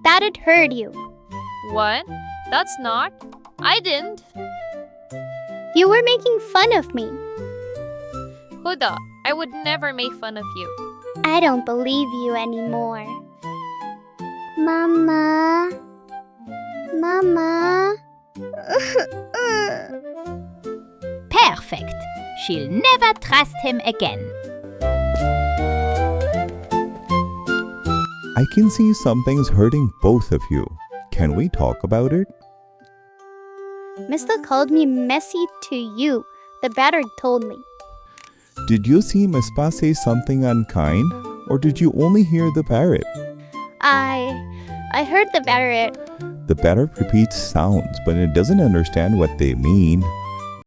Parrot heard you. What? That's not. I didn't. You were making fun of me. Huda, I would never make fun of you. I don't believe you anymore. Mama. Mama. Perfect. She'll never trust him again. I can see something's hurting both of you. Can we talk about it? Mr. called me messy to you. The Parrot told me. Did you see Misbah say something unkind, or did you only hear the parrot? I heard the Parrot. The parrot repeats sounds, but it doesn't understand what they mean.